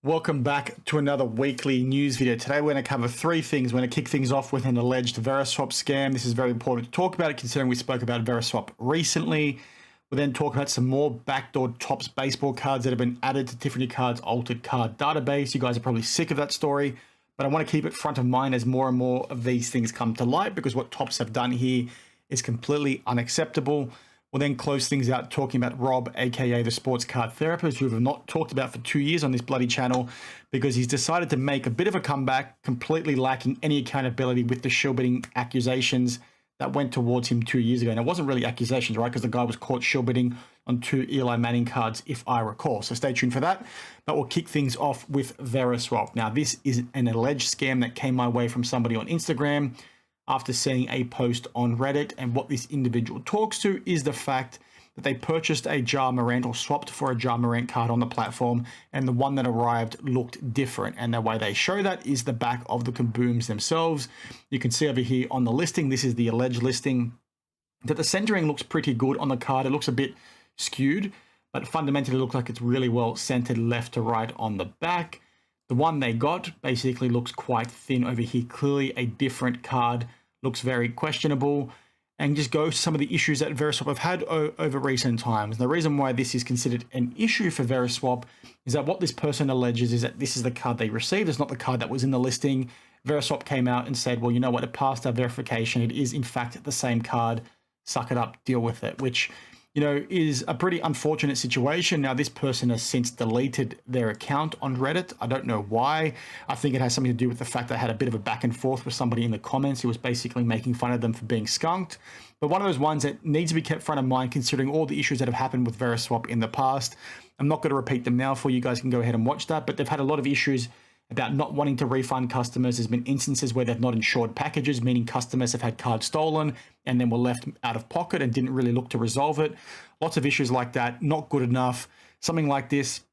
Welcome back to another weekly news video. Today we're going to cover three things. We're going to kick things off with an alleged Veriswap scam. This is very important to talk about it considering we spoke about Veriswap recently. We'll then talk about some more backdoored Topps baseball cards that have been added to Tiffany Card's altered card database. You guys are probably sick of that story, but I want to keep it front of mind as more and more of these things come to light because what Topps have done here is completely unacceptable. We'll then close things out talking about Rob, aka the sports card therapist, who we have not talked about for 2 years on this bloody channel because he's decided to make a bit of a comeback, completely lacking any accountability with the shill bidding accusations that went towards him 2 years ago. And it wasn't really accusations, right? Because the guy was caught shill bidding on 2 Eli Manning cards, if I recall. So stay tuned for that. But we'll kick things off with Veriswap. Now, this is an alleged scam that came my way from somebody on Instagram after seeing a post on Reddit, and what this individual talks to is the fact that they purchased a Ja Morant or swapped for a Ja Morant card on the platform, and the one that arrived looked different. And the way they show that is the back of the kabooms themselves. You can see over here on the listing, this is the alleged listing, that the centering looks pretty good on the card. It looks a bit skewed, but fundamentally it looks like it's really well centered left to right on the back. The one they got basically looks quite thin over here. Clearly a different card, looks very questionable, and just goes to some of the issues that Veriswap have had over recent times. The reason why this is considered an issue for Veriswap is that what this person alleges is that this is the card they received. It's not the card that was in the listing. Veriswap came out and said, well, you know what, it passed our verification. It is in fact the same card. Suck it up, deal with it, which, you know, is a pretty unfortunate situation. Now, this person has since deleted their account on Reddit. I don't know why. I think it has something to do with the fact that I had a bit of a back and forth with somebody in the comments who was basically making fun of them for being skunked. But one of those ones that needs to be kept front of mind considering all the issues that have happened with Veriswap in the past. I'm not going to repeat them now for you guys, can go ahead and watch that, but they've had a lot of issues about not wanting to refund customers. There's been instances where they've not insured packages, meaning customers have had cards stolen and then were left out of pocket and didn't really look to resolve it. Lots of issues like that, not good enough. Something like this,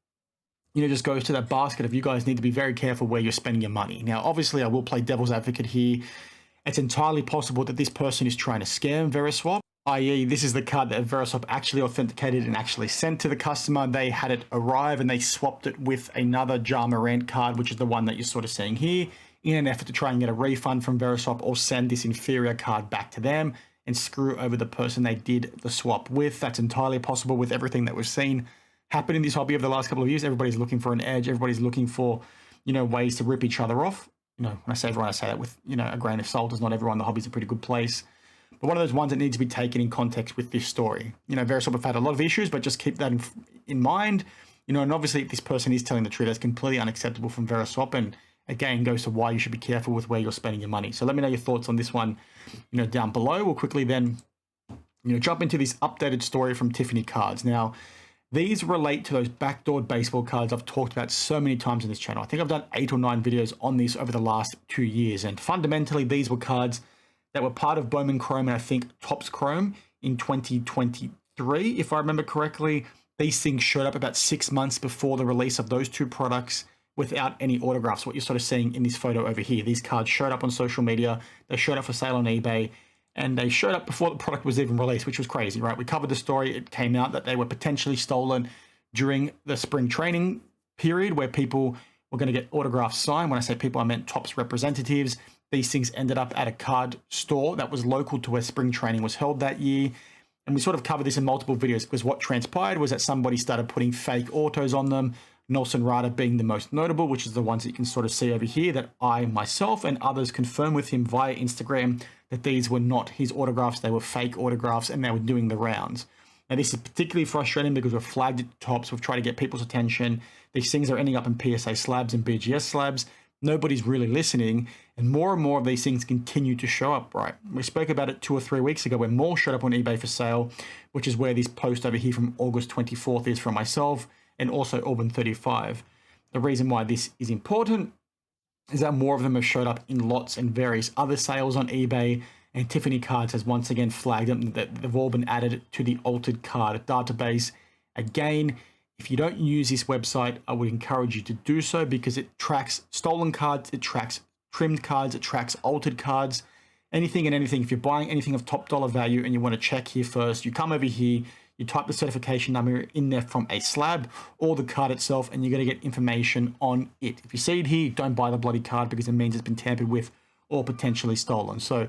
you know, just goes to that basket of you guys need to be very careful where you're spending your money. Now, obviously, I will play devil's advocate here. It's entirely possible that this person is trying to scam Veriswap, i.e. this is the card that Veriswap actually authenticated and actually sent to the customer. They had it arrive and they swapped it with another Ja Morant card, which is the one that you're sort of seeing here, in an effort to try and get a refund from Veriswap or send this inferior card back to them and screw over the person they did the swap with. That's entirely possible with everything that we've seen happen in this hobby over the last couple of years. Everybody's looking for an edge. Everybody's looking for, you know, ways to rip each other off. You know, when I say everyone, I say that with, you know, a grain of salt. As not everyone in the hobby is a pretty good place. But one of those ones that needs to be taken in context with this story. You know, Veriswap have had a lot of issues, but just keep that in mind. You know, and obviously if this person is telling the truth, that's completely unacceptable from Veriswap, and again goes to why you should be careful with where you're spending your money. So let me know your thoughts on this one, you know, down below. We'll quickly then, you know, jump into this updated story from Tiffany Cards. Now, these relate to those backdoored baseball cards I've talked about so many times on this channel. I think I've done 8 or 9 videos on this over the last 2 years, and fundamentally these were cards that were part of Bowman Chrome and I think Topps Chrome in 2023, if I remember correctly. These things showed up about 6 months before the release of those two products without any autographs, what you're sort of seeing in this photo over here. These cards showed up on social media, they showed up for sale on eBay, and they showed up before the product was even released, which was crazy, right? We covered the story. It came out that they were potentially stolen during the spring training period where people were going to get autographs signed. When I say people, I meant Topps representatives. These things ended up at a card store that was local to where spring training was held that year. And we sort of covered this in multiple videos because what transpired was that somebody started putting fake autos on them, Nelson Rada being the most notable, which is the ones that you can sort of see over here that I myself and others confirmed with him via Instagram that these were not his autographs, they were fake autographs and they were doing the rounds. Now, this is particularly frustrating because we've flagged it to Topps, we've tried to get people's attention. These things are ending up in PSA slabs and BGS slabs. Nobody's really listening, and more of these things continue to show up, right? We spoke about it 2 or 3 weeks ago when more showed up on eBay for sale, which is where this post over here from August 24th is from myself and also Auburn35. The reason why this is important is that more of them have showed up in lots and various other sales on eBay, and Tiffany Cards has once again flagged them that they've all been added to the altered card database. Again, if you don't use this website, I would encourage you to do so because it tracks stolen cards, it tracks trimmed cards, it tracks altered cards, anything and anything. If you're buying anything of top dollar value and you want to check here first, you come over here, You type the certification number in there from a slab or the card itself, and you're going to get information on it. If you see it here, don't buy the bloody card because it means it's been tampered with or potentially stolen. So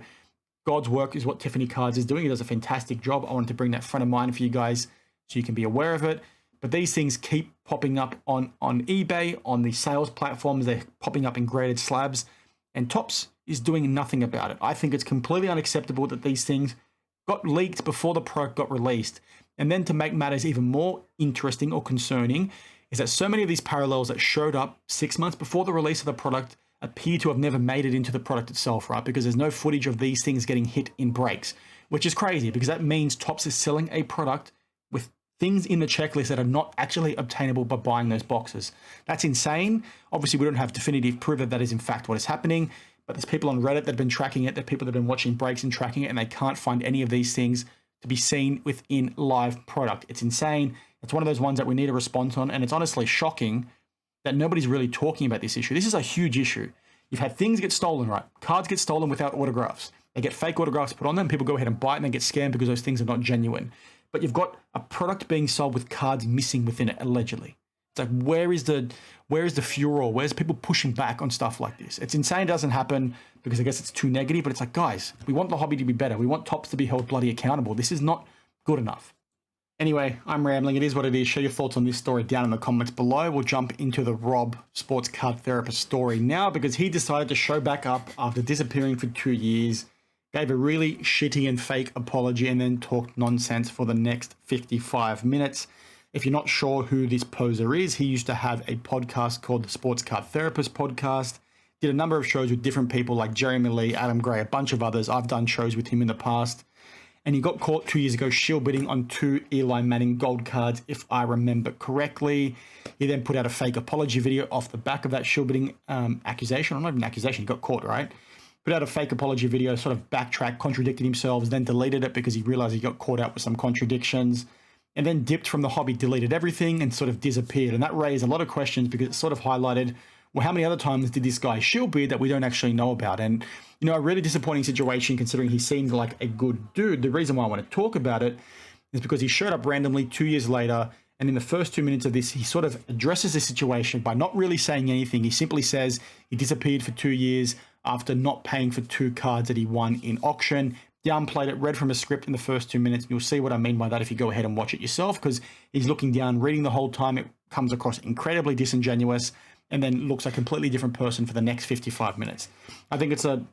God's work is what Tiffany Cards is doing. He does a fantastic job. I wanted to bring that front of mind for you guys so you can be aware of it. But these things keep popping up on eBay, on the sales platforms. They're popping up in graded slabs, and Topps is doing nothing about it. I think it's completely unacceptable that these things got leaked before the product got released. And then to make matters even more interesting or concerning is that so many of these parallels that showed up 6 months before the release of the product appear to have never made it into the product itself, right? Because there's no footage of these things getting hit in breaks, which is crazy because that means Topps is selling a product with things in the checklist that are not actually obtainable by buying those boxes. That's insane. Obviously, we don't have definitive proof that that is in fact what is happening, but there's people on Reddit that have been tracking it, there are people that have been watching breaks and tracking it, and they can't find any of these things to be seen within live product. It's insane. It's one of those ones that we need a response on, and it's honestly shocking that nobody's really talking about this issue. This is a huge issue. You've had things get stolen, right? Cards get stolen without autographs. They get fake autographs put on them. People go ahead and buy it and they get scammed because those things are not genuine. But you've got a product being sold with cards missing within it, allegedly. It's like, where is the furor? Where's people pushing back on stuff like this? It's insane it doesn't happen because I guess it's too negative, but it's like, guys, we want the hobby to be better. We want Topps to be held bloody accountable. This is not good enough. Anyway, I'm rambling. It is what it is. Share your thoughts on this story down in the comments below. We'll jump into the Rob sports card therapist story now because he decided to show back up after disappearing for 2 years, gave a really shitty and fake apology, and then talked nonsense for the next 55 minutes. If you're not sure who this poser is, he used to have a podcast called the Sports Card Therapist Podcast. Did a number of shows with different people like Jeremy Lee, Adam Gray, a bunch of others. I've done shows with him in the past. And he got caught 2 years ago shill bidding on 2 Eli Manning gold cards, if I remember correctly. He then put out a fake apology video off the back of that shill bidding accusation. Or not even accusation, he got caught, right? Put out a fake apology video, sort of backtracked, contradicted himself, then deleted it because he realized he got caught out with some contradictions. And then dipped from the hobby, deleted everything, and sort of disappeared. And that raised a lot of questions because it sort of highlighted, well, how many other times did this guy shill bid that we don't actually know about? And, you know, a really disappointing situation considering he seemed like a good dude. The reason why I want to talk about it is because he showed up randomly 2 years later, and in the first 2 minutes of this, he sort of addresses the situation by not really saying anything. He simply says he disappeared for 2 years after not paying for 2 cards that he won in auction. Downplayed it, read from a script in the first 2 minutes. And you'll see what I mean by that if you go ahead and watch it yourself, because he's looking down, reading the whole time. It comes across incredibly disingenuous and then looks a completely different person for the next 55 minutes. I think it's a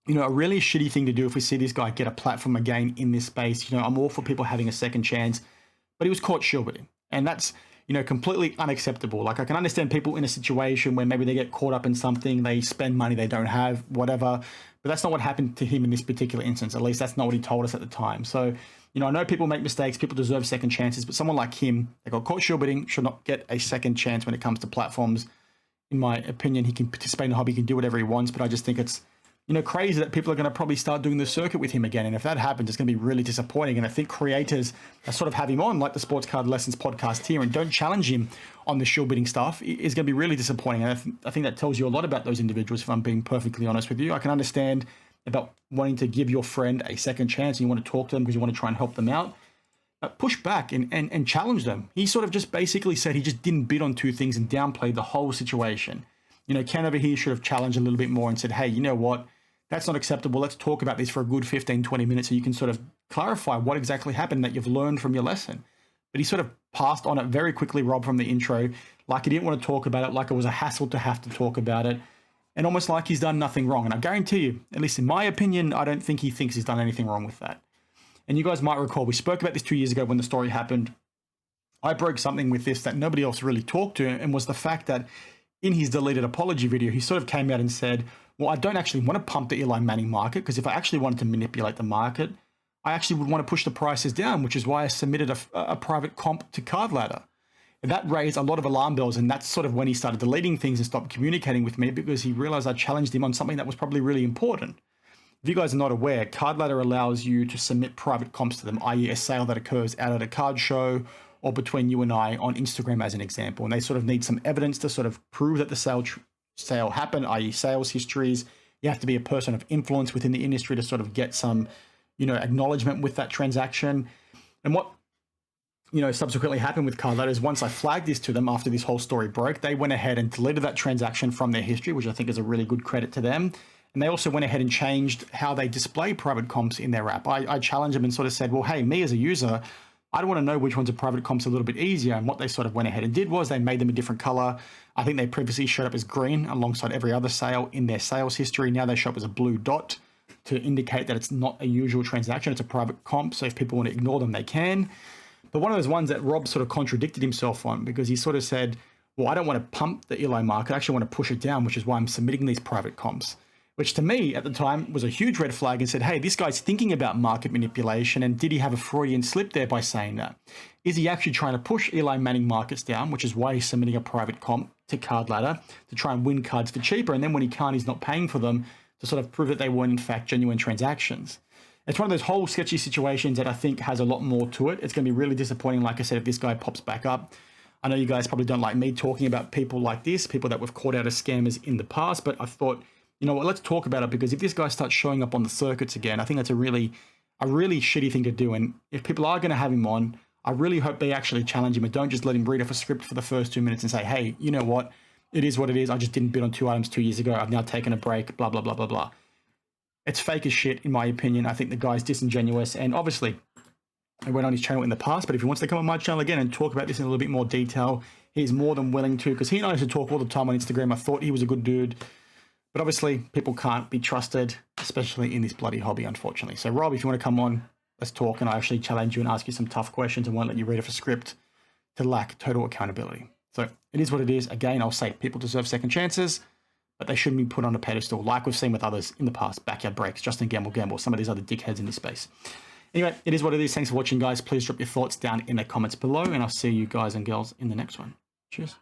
really shitty thing to do if we see this guy get a platform again in this space. You know, I'm all for people having a second chance, but he was caught shill bidding. And that's, you know, completely unacceptable. Like, I can understand people in a situation where maybe they get caught up in something, they spend money they don't have, whatever. But that's not what happened to him in this particular instance. At least that's not what he told us at the time. So, you know, I know people make mistakes, people deserve second chances, but someone like him, they got caught shill bidding, should not get a second chance when it comes to platforms. In my opinion, he can participate in the hobby, he can do whatever he wants, but I just think it's, you know, crazy that people are going to probably start doing the circuit with him again. And if that happens, it's going to be really disappointing. And I think creators that sort of have him on, like the Sports Card Lessons podcast here, and don't challenge him on the shill bidding stuff, is going to be really disappointing. And I think that tells you a lot about those individuals, if I'm being perfectly honest with you. I can understand about wanting to give your friend a second chance and you want to talk to them because you want to try and help them out. Push back and challenge them. He sort of just basically said he just didn't bid on 2 things and downplayed the whole situation. You know, Ken over here should have challenged a little bit more and said, hey, you know what? That's not acceptable. Let's talk about this for a good 15, 20 minutes so you can sort of clarify what exactly happened that you've learned from your lesson. But he sort of passed on it very quickly, Rob, from the intro, like he didn't want to talk about it, like it was a hassle to have to talk about it, and almost like he's done nothing wrong. And I guarantee you, at least in my opinion, I don't think he thinks he's done anything wrong with that. And you guys might recall, we spoke about this 2 years ago when the story happened. I broke something with this that nobody else really talked to, and was the fact that in his deleted apology video, he sort of came out and said, well, I don't actually want to pump the Eli Manning market, because if I actually wanted to manipulate the market, I actually would want to push the prices down, which is why I submitted a private comp to Card Ladder. And that raised a lot of alarm bells, and that's sort of when he started deleting things and stopped communicating with me, because he realized I challenged him on something that was probably really important. If you guys are not aware, Card Ladder allows you to submit private comps to them, i.e. a sale that occurs out at a card show or between you and I on Instagram as an example. And they sort of need some evidence to sort of prove that the sale happened, i.e. sales histories. You have to be a person of influence within the industry to sort of get some, you know, acknowledgement with that transaction. And what subsequently happened with card ladder is once I flagged this to them after this whole story broke, they went ahead and deleted that transaction from their history, which I think is a really good credit to them. And they also went ahead and changed how they display private comps in their app. I challenged them and sort of said, well, hey, me as a user, I don't want to know which ones are private comps a little bit easier. And what they sort of went ahead and did was they made them a different color. I think they previously showed up as green alongside every other sale in their sales history. Now they show up as a blue dot to indicate that it's not a usual transaction. It's a private comp. So if people want to ignore them, they can. But one of those ones that Rob sort of contradicted himself on, because he sort of said, well, I don't want to pump the Eli market. I actually want to push it down, which is why I'm submitting these private comps, which to me at the time was a huge red flag, and said, hey, this guy's thinking about market manipulation. And did he have a Freudian slip there by saying that? Is he actually trying to push Eli Manning markets down, which is why he's submitting a private comp to Card Ladder to try and win cards for cheaper? And then when he can't, he's not paying for them to sort of prove that they weren't in fact genuine transactions. It's one of those whole sketchy situations that I think has a lot more to it. It's going to be really disappointing, like I said, if this guy pops back up. I know you guys probably don't like me talking about people like this, people that we've caught out as scammers in the past, but I thought, you know what, let's talk about it, because if this guy starts showing up on the circuits again, I think that's a really shitty thing to do. And if people are going to have him on, I really hope they actually challenge him and don't just let him read off a script for the first 2 minutes and say, hey, you know what, it is what it is. I just didn't bid on 2 items 2 years ago. I've now taken a break, blah, blah, blah, blah, blah. It's fake as shit, in my opinion. I think the guy's disingenuous, and obviously I went on his channel in the past, but if he wants to come on my channel again and talk about this in a little bit more detail, he's more than willing to, because he and I used to talk all the time on Instagram. I thought he was a good dude, but obviously people can't be trusted, especially in this bloody hobby, unfortunately. So Rob, if you want to come on, let's talk, and I actually challenge you and ask you some tough questions and won't let you read off a script to lack total accountability. So it is what it is. Again, I'll say people deserve second chances, but they shouldn't be put on a pedestal like we've seen with others in the past. Backyard Breaks, Justin Gamble, some of these other dickheads in this space. Anyway, it is what it is. Thanks for watching, guys. Please drop your thoughts down in the comments below, and I'll see you guys and girls in the next one. Cheers.